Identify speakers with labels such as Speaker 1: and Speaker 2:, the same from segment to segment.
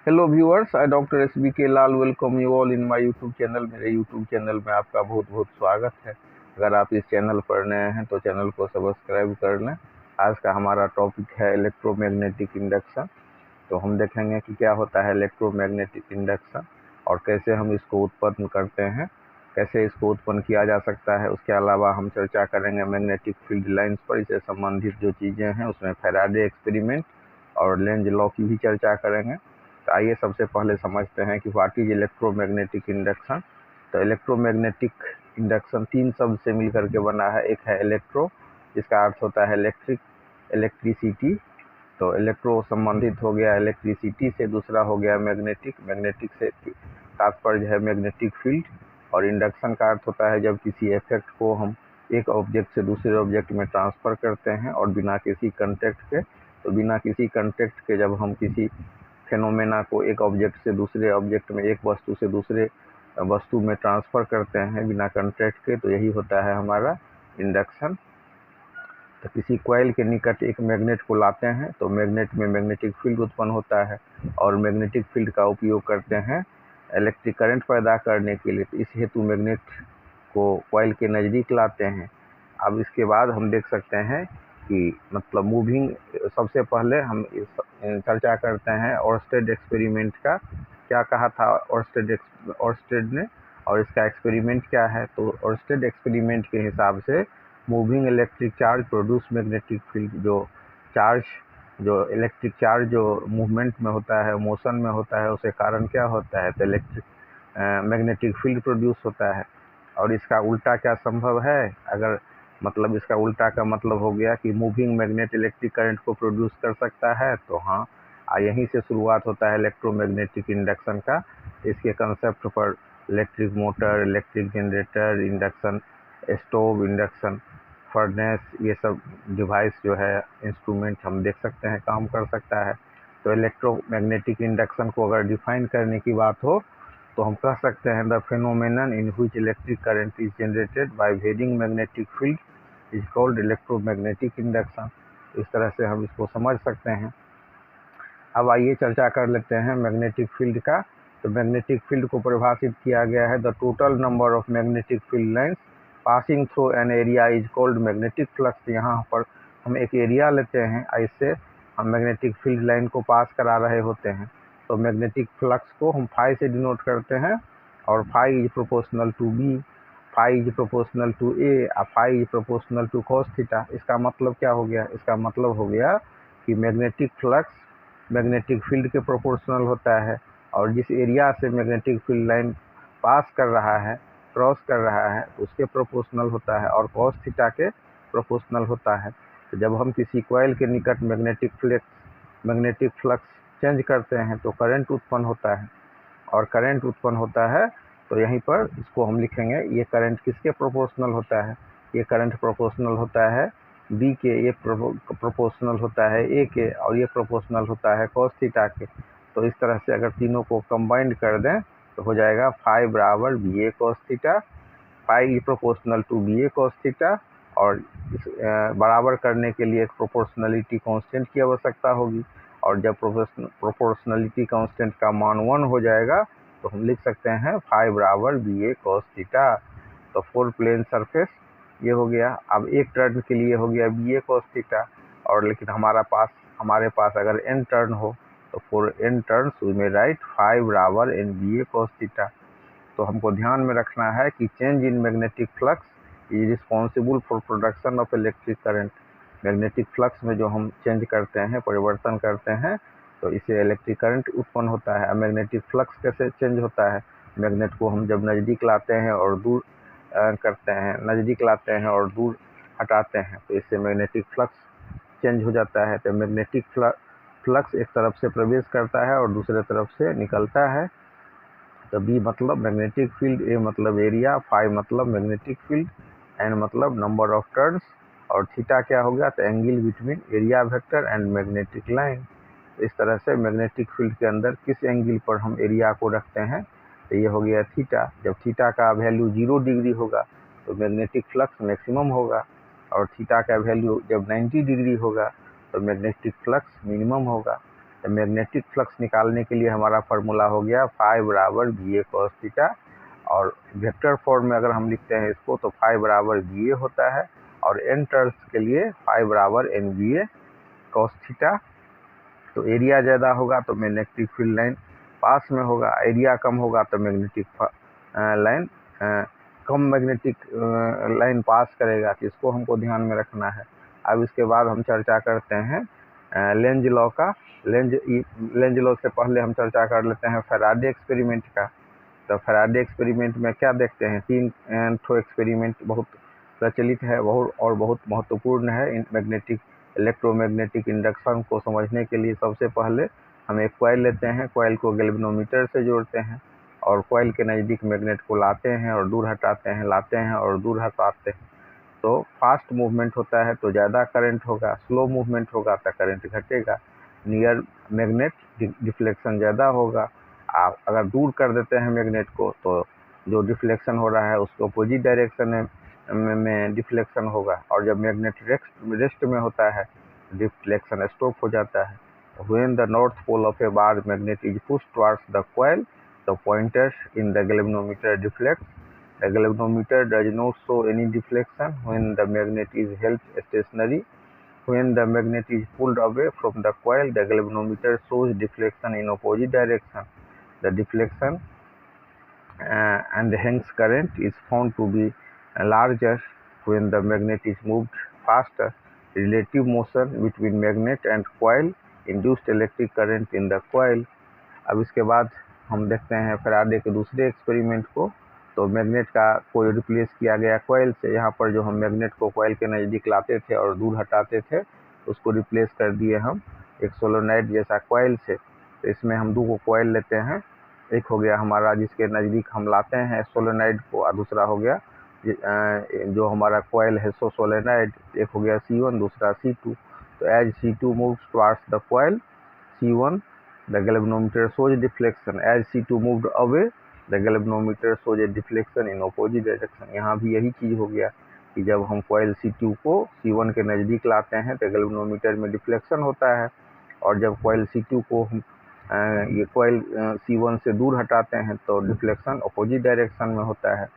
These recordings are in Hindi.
Speaker 1: Hello viewers, I doctor S B K Lal welcome you all in my YouTube channel. मेरे यूट्यूब चैनल में आपका बहुत बहुत स्वागत है। अगर आप इस चैनल पर नए हैं तो चैनल को सब्सक्राइब कर लें। आज का हमारा टॉपिक है इलेक्ट्रोमैग्नेटिक इंडक्शन। तो हम देखेंगे कि क्या होता है इलेक्ट्रोमैग्नेटिक इंडक्शन और कैसे हम इसको उत्पन्न करते हैं, कैसे इसको उत्पन्न किया जा सकता है। उसके अलावा हम चर्चा करेंगे मैग्नेटिक फील्ड लाइन्स पर, इससे संबंधित जो चीज़ें हैं उसमें फैराडे एक्सपेरिमेंट और लेंज लॉ की भी चर्चा करेंगे। तो आइए सबसे पहले समझते हैं कि व्हाट इज इलेक्ट्रोमैग्नेटिक इंडक्शन। तो इलेक्ट्रोमैग्नेटिक इंडक्शन तीन शब्द से मिलकर के बना है। एक है इलेक्ट्रो, जिसका अर्थ होता है इलेक्ट्रिक, इलेक्ट्रिसिटी। तो इलेक्ट्रो संबंधित हो गया इलेक्ट्रिसिटी से, दूसरा हो गया मैग्नेटिक, मैग्नेटिक से तात्पर्य है मैग्नेटिक फील्ड। और इंडक्शन का अर्थ होता है जब किसी इफेक्ट को हम एक ऑब्जेक्ट से दूसरे ऑब्जेक्ट में ट्रांसफ़र करते हैं और बिना किसी कंटेक्ट के। तो बिना किसी कंटेक्ट के जब हम किसी फेनोमेना को एक ऑब्जेक्ट से दूसरे ऑब्जेक्ट में, एक वस्तु से दूसरे वस्तु में ट्रांसफ़र करते हैं बिना कंटेक्ट के, तो यही होता है हमारा इंडक्शन। तो किसी कॉइल के निकट एक मैग्नेट को लाते हैं तो मैग्नेट में मैग्नेटिक फील्ड उत्पन्न होता है और मैग्नेटिक फील्ड का उपयोग करते हैं इलेक्ट्रिक करंट पैदा करने के लिए। तो इस हेतु मैग्नेट को कॉइल के नज़दीक लाते हैं। अब इसके बाद हम देख सकते हैं कि मतलब मूविंग, सबसे पहले हम चर्चा करते हैं ओर्स्टेड एक्सपेरिमेंट का। क्या कहा था ओर्स्टेड ने और इसका एक्सपेरिमेंट क्या है। तो ओर्स्टेड एक्सपेरिमेंट के हिसाब से moving electric charge produce magnetic field. जो इलेक्ट्रिक चार्ज जो मूवमेंट में होता है, मोशन में होता है, उसके कारण क्या होता है, तो इलेक्ट्रिक मैग्नेटिक फील्ड प्रोड्यूस होता है। और इसका उल्टा क्या संभव है, अगर मतलब इसका उल्टा का मतलब हो गया कि मूविंग मैग्नेट इलेक्ट्रिक करंट को प्रोड्यूस कर सकता है। तो हाँ, यहीं से शुरुआत होता है इलेक्ट्रोमैग्नेटिक इंडक्शन का। इसके कंसेप्ट पर electric motor, electric generator, induction stove, induction furnace, ये सब डिवाइस जो है, इंस्ट्रूमेंट हम देख सकते हैं काम कर सकता है। तो इलेक्ट्रोमैग्नेटिक इंडक्शन को अगर डिफाइन करने की बात हो तो हम कह सकते हैं the phenomenon in which electric current is generated by varying magnetic field is called electromagnetic induction. इस तरह से हम इसको समझ सकते हैं। अब आइए चर्चा कर लेते हैं मैग्नेटिक फील्ड का। तो मैग्नेटिक फील्ड को परिभाषित किया गया है the total number of magnetic field lines passing through an area is called magnetic flux. यहाँ पर हम एक एरिया लेते हैं, इससे हम मैग्नेटिक फील्ड लाइन को पास करा रहे होते हैं। तो मैग्नेटिक फ्लक्स को हम फाई से डिनोट करते हैं और phi is proportional to B, phi is proportional to A, phi is proportional to cos theta. इसका मतलब क्या हो गया, इसका मतलब हो गया कि मैग्नेटिक फ्लक्स मैग्नेटिक फील्ड के प्रोपोर्शनल होता है और जिस एरिया से मैग्नेटिक फील्ड लाइन पास कर रहा है, क्रॉस कर रहा है, उसके प्रोपोर्शनल होता है और कॉस थीटा के प्रोपोर्शनल होता है। तो जब हम किसी कॉइल के निकट मैग्नेटिक फ्लक्स चेंज करते हैं तो करंट उत्पन्न होता है और करंट उत्पन्न होता है। तो यहीं पर इसको हम लिखेंगे, ये करंट किसके प्रोपोर्शनल होता है, ये करंट प्रोपोर्शनल होता है बी के, ये प्रोपोर्शनल होता है ए के और ये प्रोपोर्शनल होता है कॉस थीटा के। तो इस तरह से अगर तीनों को कंबाइंड कर दें तो हो जाएगा फाई बराबर B A cos theta, phi proportional to B A cos theta. और इस बराबर करने के लिए एक प्रोपोर्शनलिटी कांस्टेंट की आवश्यकता होगी और जब प्रोपोर्शनलिटी कांस्टेंट का मान 1 हो जाएगा तो हम लिख सकते हैं फाई बराबर बी ए कॉस थीटा। तो 4 प्लेन सरफेस ये हो गया। अब एक टर्न के लिए हो गया बी ए कॉस थीटा, और लेकिन हमारे पास अगर n टर्न हो तो for n turns we may write phi बराबर N B A cos theta. तो हमको ध्यान में रखना है कि change in magnetic flux is responsible for production of electric current. Magnetic flux में जो हम चेंज करते हैं, परिवर्तन करते हैं, तो इससे इलेक्ट्रिक करंट उत्पन्न होता है। मैग्नेटिक फ्लक्स कैसे चेंज होता है, मैग्नेट को हम जब नज़दीक लाते हैं और दूर करते हैं, नज़दीक लाते हैं और दूर हटाते हैं, तो इससे मैग्नेटिक फ्लक्स चेंज हो जाता है। तो मैग्नेटिक फ्लक्स एक तरफ से प्रवेश करता है और दूसरे तरफ से निकलता है। तो बी मतलब मैग्नेटिक फील्ड, ए मतलब एरिया, फाई मतलब मैग्नेटिक फील्ड, एन मतलब नंबर ऑफ टर्न्स और थीटा क्या हो गया, तो angle between area vector and magnetic line. इस तरह से मैग्नेटिक फील्ड के अंदर किस एंगल पर हम एरिया को रखते हैं, तो ये हो गया थीटा। जब थीटा का वैल्यू 0 डिग्री होगा तो मैग्नेटिक फ्लक्स मैक्सिमम होगा और थीटा का वैल्यू जब 90 डिग्री होगा तो मैग्नेटिक फ्लक्स मिनिमम होगा। मैग्नेटिक फ्लक्स निकालने के लिए हमारा फार्मूला हो गया फाई बराबर वी ए कॉस थीटा, और वेक्टर फॉर्म में अगर हम लिखते हैं इसको तो फाई बराबर वी ए होता है, और एन टर्न्स के लिए फाई बराबर N V A cos theta. तो एरिया ज़्यादा होगा तो मैग्नेटिक फील्ड लाइन पास में होगा, एरिया कम होगा तो मैग्नेटिक लाइन कम मैग्नेटिक लाइन पास करेगा। तो इसको हमको ध्यान में रखना है। अब इसके बाद हम चर्चा करते हैं लेंज लॉ का। लेंज लॉ से पहले हम चर्चा कर लेते हैं फैराडे एक्सपेरिमेंट का। तो फैराडे एक्सपेरिमेंट में क्या देखते हैं, 3 ठो एक्सपेरिमेंट बहुत प्रचलित है और बहुत महत्वपूर्ण है मैग्नेटिक इलेक्ट्रोमैग्नेटिक इंडक्शन को समझने के लिए। सबसे पहले हम एक कॉइल लेते हैं, कॉइल को गैल्वेनोमीटर से जोड़ते हैं और कॉइल के नज़दीक मैग्नेट को लाते हैं और दूर हटाते हैं, लाते हैं और दूर हटाते हैं। तो फास्ट मूवमेंट होता है तो ज़्यादा करंट होगा, स्लो मूवमेंट होगा तो करंट घटेगा। नियर मैग्नेट डिफ्लेक्शन ज़्यादा होगा। आप अगर दूर कर देते हैं मैग्नेट को तो जो डिफ्लेक्शन हो रहा है उसको अपोजिट डायरेक्शन में डिफ्लेक्शन होगा, और जब मैग्नेट रेस्ट में होता है डिफ्लेक्शन स्टॉप हो जाता है। When the north pole of a bar magnet is pushed towards the coil, the pointers in the galvanometer deflects. The galvanometer does not show any deflection when the magnet is held stationary. When the magnet is pulled away from the coil, the galvanometer shows deflection in opposite direction. The deflection and hence current is found to be larger when the magnet is moved faster. Relative motion between magnet and coil induced electric current in the coil. अब इसके बाद हम देखते हैं फैराडे के दूसरे एक्सपेरिमेंट को। तो मैग्नेट का को रिप्लेस किया गया कॉइल से। यहाँ पर जो हम मैग्नेट को कॉइल के नज़दीक लाते थे और दूर हटाते थे उसको रिप्लेस कर दिए हम एक सोलोनाइड जैसा कॉइल से। तो इसमें हम 2 कॉइल लेते हैं, एक हो गया हमारा जिसके नज़दीक हम लाते हैं सोलोनाइड को, और दूसरा हो गया जो हमारा कॉइल है सोलेनाइड। एक हो गया C1, दूसरा C2। तो as C2 moves towards the coil C1, the galvanometer shows deflection. As C2 moved away, the galvanometer shows a deflection in opposite direction. यहाँ भी यही चीज़ हो गया कि जब हम कॉइल C2 को C1 के नज़दीक लाते हैं तो गैल्वेनोमीटर में डिफ्लेक्शन होता है, और जब कॉइल C2 को हम ये कॉइल C1 से दूर हटाते हैं तो डिफ्लेक्शन अपोजिट डायरेक्शन में होता है।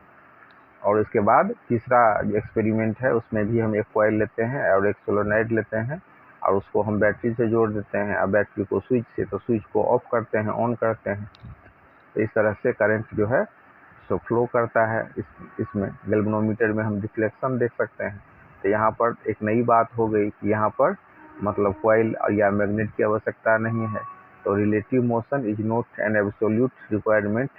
Speaker 1: और इसके बाद तीसरा एक्सपेरिमेंट है उसमें भी हम एक कॉइल लेते हैं और एक सोलोनाइड लेते हैं और उसको हम बैटरी से जोड़ देते हैं, और बैटरी को स्विच से, तो स्विच को ऑफ करते हैं, ऑन करते हैं। तो इस तरह से करंट जो है सो फ्लो करता है। इसमें गैल्वेनोमीटर में हम डिफ्लेक्शन देख सकते हैं। तो यहाँ पर एक नई बात हो गई कि यहाँ पर मतलब कॉइल या मैग्नेट की आवश्यकता नहीं है। तो relative motion is not an absolute requirement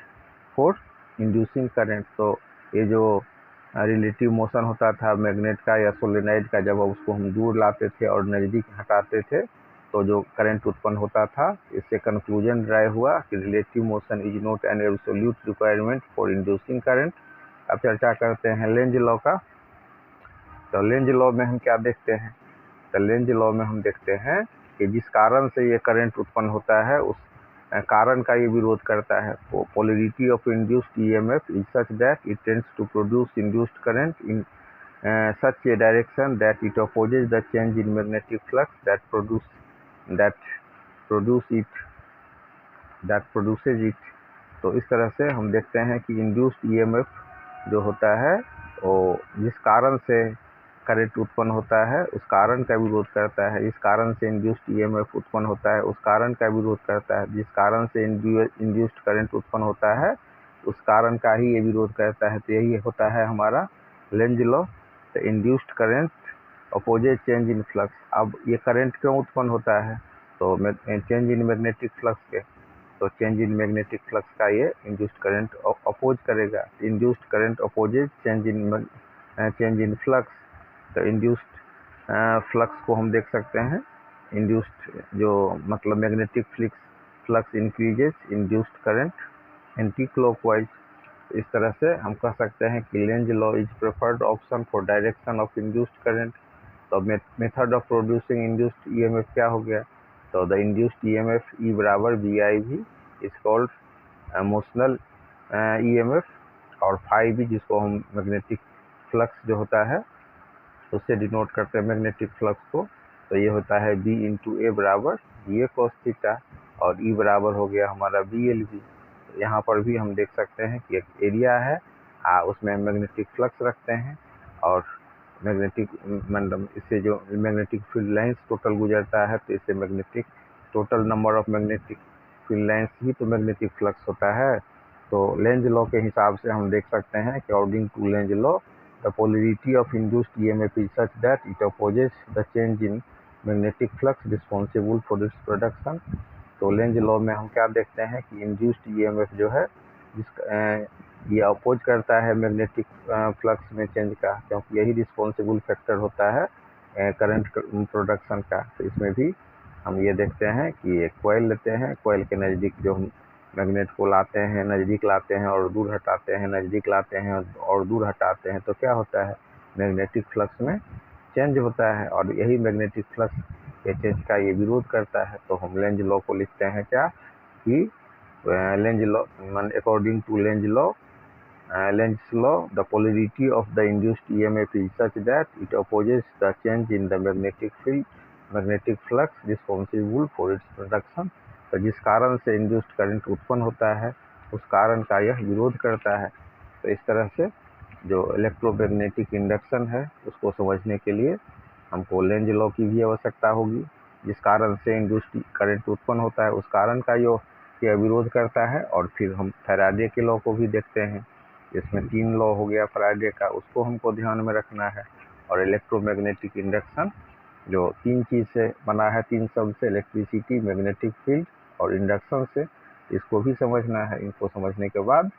Speaker 1: for inducing current. तो ये जो रिलेटिव मोशन होता था मैग्नेट का या सोलेनाइड का, जब उसको हम दूर लाते थे और नज़दीक हटाते थे तो जो करंट उत्पन्न होता था, इससे कंक्लूजन ड्राइव हुआ कि relative motion is not an absolute requirement for inducing current. अब चर्चा करते हैं लेंज लॉ का। तो लेंज लॉ में हम क्या देखते हैं, तो लेंज लॉ में हम देखते हैं कि जिस कारण से ये करंट उत्पन्न होता है उस कारण का ये विरोध करता है। Polarity of induced EMF is such that it tends to produce induced current in such a direction that it opposes the change in magnetic flux that produces it। तो इस तरह से हम देखते हैं कि इंड्यूस्ड ईएमएफ जो होता है वो जिस कारण से करंट उत्पन्न होता है उस कारण का विरोध करता है। इस कारण से इंड्यूस्ड ईएमएफ उत्पन्न होता है उस कारण का विरोध करता है। जिस कारण से इंड्यूस्ड करंट उत्पन्न होता है उस कारण का ही ये विरोध करता है। तो यही होता है हमारा लेंज लॉ। तो induced current opposite change in flux. अब ये करंट क्यों उत्पन्न होता है, तो चेंज इन मैग्नेटिक फ्लक्स के, तो चेंज इन मैग्नेटिक फ्लक्स का ये इंड्यूस्ड करंट अपोज करेगा। Induced current opposite change in flux. तो इंड्यूस्ड फ्लक्स को हम देख सकते हैं, इंड्यूस्ड जो मतलब magnetic flux increases, induced current anti clockwise. इस तरह से हम कह सकते हैं कि Lenz law is preferred option for direction of induced current. तो method of producing induced EMF क्या हो गया, तो द इंड्यूस्ड ईएमएफ ई बराबर वी आई भी इज कॉल्ड मोशनल ईएमएफ, और फाई भी जिसको हम मैग्नेटिक फ्लक्स जो होता है उससे डिनोट करते हैं मैग्नेटिक फ्लक्स को। तो ये होता है बी इंटू ए बराबर बी ए कॉस थीटा, और ई बराबर हो गया हमारा बी एल बी। यहाँ पर भी हम देख सकते हैं कि एक एरिया है, उसमें मैग्नेटिक फ्लक्स रखते हैं, और मैग्नेटिक मतलब इससे जो मैग्नेटिक फील्ड लाइंस टोटल गुजरता है, तो इससे magnetic total number of magnetic field lines ही तो मैग्नेटिक फ्लक्स होता है। तो लेंज लॉ के हिसाब से हम देख सकते हैं कि according to Lenz law the polarity of induced EMF is such that it opposes the change in magnetic flux responsible for its production. तो लेंज लॉ में हम क्या देखते हैं कि इंड्यूस्ड ईएमएफ जो है ये अपोज करता है मैग्नेटिक फ्लक्स में चेंज का, क्योंकि यही रिस्पॉन्सिबल फैक्टर होता है करंट प्रोडक्शन का। तो इसमें भी हम ये देखते हैं कि एक कॉइल लेते हैं, कॉइल के नज़दीक जो हम मैग्नेट को लाते हैं, नज़दीक लाते हैं और दूर हटाते हैं, नज़दीक लाते हैं और दूर हटाते हैं, तो क्या होता है, मैग्नेटिक फ्लक्स में चेंज होता है, और यही मैग्नेटिक फ्लक्स के चेंज का ये विरोध करता है। तो हम लेंज लॉ को लिखते हैं क्या कि Lenz law according to Lenz law the polarity of the induced EMF is such that it opposes the change in the magnetic flux responsible for its production। तो जिस कारण से इंड्यूस्ड करंट उत्पन्न होता है, उस कारण का यह विरोध करता है। तो इस तरह से जो इलेक्ट्रोमैग्नेटिक इंडक्शन है, उसको समझने के लिए हमको लेंज लॉ की भी आवश्यकता होगी। जिस कारण से इंड्यूस्ड करंट उत्पन्न होता है, उस कारण का यह विरोध करता है। और फिर हम फैराडे के लॉ को भी देखते हैं, इसमें 3 लॉ हो गया फैराडे का, उसको हमको ध्यान में रखना है। और इलेक्ट्रोमैग्नेटिक इंडक्शन जो 3 चीज़ से बना है, 3 शब्द से, इलेक्ट्रिसिटी, मैग्नेटिक फील्ड और इंडक्शन से, इसको भी समझना है। इनको समझने के बाद